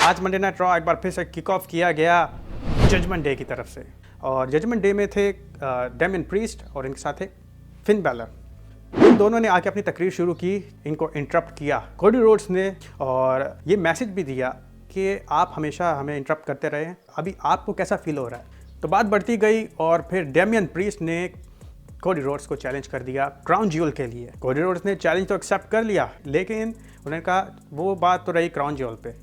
आज Monday night raw एक बार फिर से किक ऑफ किया गया जजमेंट डे की तरफ से। और जजमेंट डे में थे डेमियन प्रीस्ट और इनके साथ थे फिन बैलर। इन दोनों ने आके अपनी तकरीर शुरू की, इनको इंटरप्ट किया कोडी रोड्स ने, और ये मैसेज भी दिया कि आप हमेशा हमें इंटरप्ट करते रहे हैं, अभी आपको कैसा फील हो रहा है। तो बात बढ़ती गई और फिर डेमियन प्रीस्ट ने कोडी रोड्स को चैलेंज कर दिया क्राउन ज्यूल के लिए। कोडी रोड्स ने चैलेंज तो एक्सेप्ट कर लिया, लेकिन उन्होंने कहा वो बात तो रही क्राउन ज्यूल पे,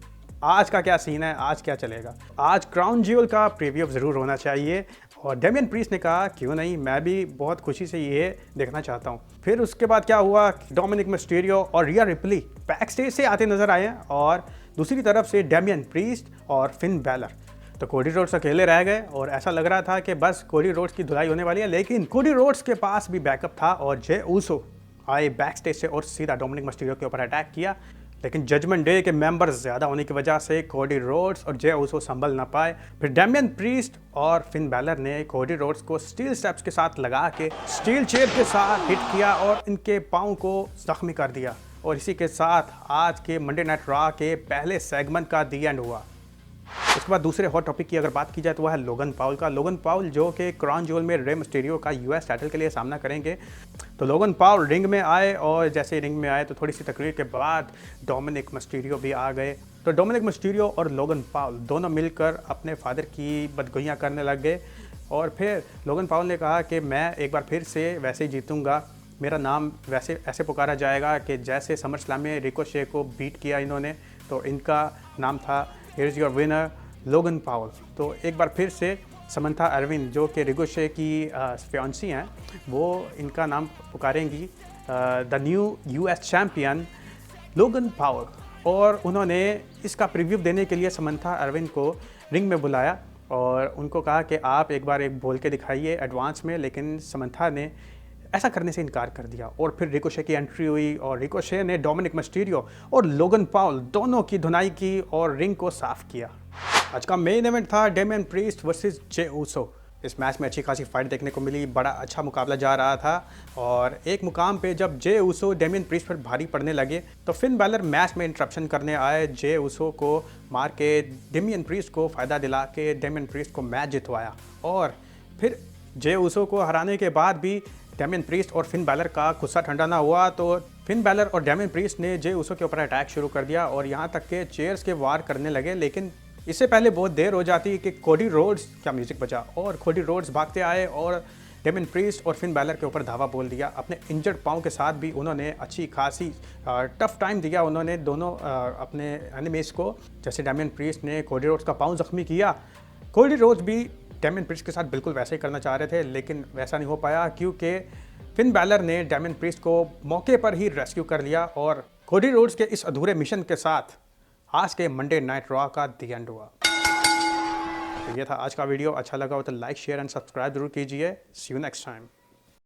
आज का क्या सीन है, आज क्या चलेगा। आज क्राउन ज्यूल का प्रीव्यू ज़रूर होना चाहिए। और डेमियन प्रीस्ट ने कहा क्यों नहीं, मैं भी बहुत खुशी से ये देखना चाहता हूँ। फिर उसके बाद क्या हुआ, डोमिनिक मिस्टीरियो और रिया रिप्ली बैक स्टेज से आते नजर आए, और दूसरी तरफ से डेमियन प्रीस्ट और फिन बैलर। तो कोडी रोड्स अकेले रह गए और ऐसा लग रहा था कि बस कोडी रोड्स की धुलाई होने वाली है, लेकिन कोडी रोड्स के पास भी बैकअप था और जे ऊसो आए बैक स्टेज से और सीधा डोमिनिक मिस्टीरियो के ऊपर अटैक किया। लेकिन जजमेंट डे के मेंबर्स ज़्यादा होने की वजह से कोडी रोड्स और जे ऊसो संभल ना पाए। फिर डेमियन प्रीस्ट और फिन बैलर ने कोडी रोड्स को स्टील स्टेप्स के साथ लगा के स्टील चेयर के साथ हिट किया और इनके पाँव को जख्मी कर दिया। और इसी के साथ आज के मंडे नाइट रॉ के पहले सेगमेंट का दी एंड हुआ। उसके बाद दूसरे हॉट टॉपिक की अगर बात की जाए तो वह है लोगन पाउल का। लोगन पाउल जो कि क्राउन ज्यूल में रे मिस्टीरियो का यूएस टाइटल के लिए सामना करेंगे। तो लोगन पाउल रिंग में आए और जैसे रिंग में आए तो थोड़ी सी तकरीर के बाद डोमिनिक मिस्टीरियो भी आ गए। तो डोमिनिक मिस्टीरियो और लोगन पाउल दोनों मिलकर अपने फादर की बदगोइयाँ करने लग गए। और फिर लोगन पाउल ने कहा कि मैं एक बार फिर से वैसे ही जीतूँगा, मेरा नाम वैसे ऐसे पुकारा जाएगा कि जैसे समर स्लैम में रिकोशे को बीट किया इन्होंने, तो इनका नाम था हियर इज़ योर विनर लोगन पाउल। तो एक बार फिर से समंथा अरविंद जो कि रिकोशे की फियांसी हैं, वो इनका नाम पुकारेंगी द न्यू यूएस चैम्पियन लोगन पाउल। और उन्होंने इसका प्रीव्यू देने के लिए समंथा अरविंद को रिंग में बुलाया और उनको कहा कि आप एक बार एक बोल के दिखाइए एडवांस में, लेकिन समंथा ने ऐसा करने से इनकार कर दिया। और फिर रिकोशे की एंट्री हुई और रिकोशे ने डोमिनिक मिस्टीरियो और लोगन पाउल दोनों की धुनाई की और रिंग को साफ किया। आज का मेन इवेंट था Damien priest versus Jey Uso. इस मैच में अच्छी खासी फाइट देखने को मिली, बड़ा अच्छा मुकाबला जा रहा था। और एक मुकाम पे जब जे ऊसो डेमियन प्रीस्ट पर भारी पड़ने लगे तो फिन बैलर मैच में इंटरप्शन करने आए, जे ऊसो को मार के डेमियन प्रीस्ट को फ़ायदा दिला के डेमियन प्रीस्ट को मैच जितवाया। और फिर जे ऊसो को हराने के बाद भी डेमियन प्रीस्ट और फिन बैलर का गुस्सा ठंडा ना हुआ, तो फिन बैलर और डेमियन प्रीस्ट ने जे ऊसो के ऊपर अटैक शुरू कर दिया और यहाँ तक के चेयर्स के वार करने लगे। लेकिन इससे पहले बहुत देर हो जाती कि कोडी रोड्स का म्यूज़िक बजा और कोडी रोड्स भागते आए और डेमियन प्रीस्ट और फिन बैलर के ऊपर धावा बोल दिया। अपने इंजर्ड पाँव के साथ भी उन्होंने अच्छी खासी टफ टाइम दिया उन्होंने दोनों अपने एनिमीज को। जैसे डेमियन प्रीस्ट ने कोडी रोड्स का पाँव जख्मी किया, कोडी रोड्स भी डेमियन प्रीस्ट के साथ बिल्कुल वैसे ही करना चाह रहे थे, लेकिन वैसा नहीं हो पाया क्योंकि फिन बैलर ने डेमियन प्रीस्ट को मौके पर ही रेस्क्यू कर लिया। और कोडी रोड्स के इस अधूरे मिशन के साथ आज के मंडे नाइट रॉ का दी एंड हुआ। तो ये था आज का वीडियो। अच्छा लगा हो तो लाइक शेयर एंड सब्सक्राइब जरूर कीजिए। सी यू नेक्स्ट टाइम।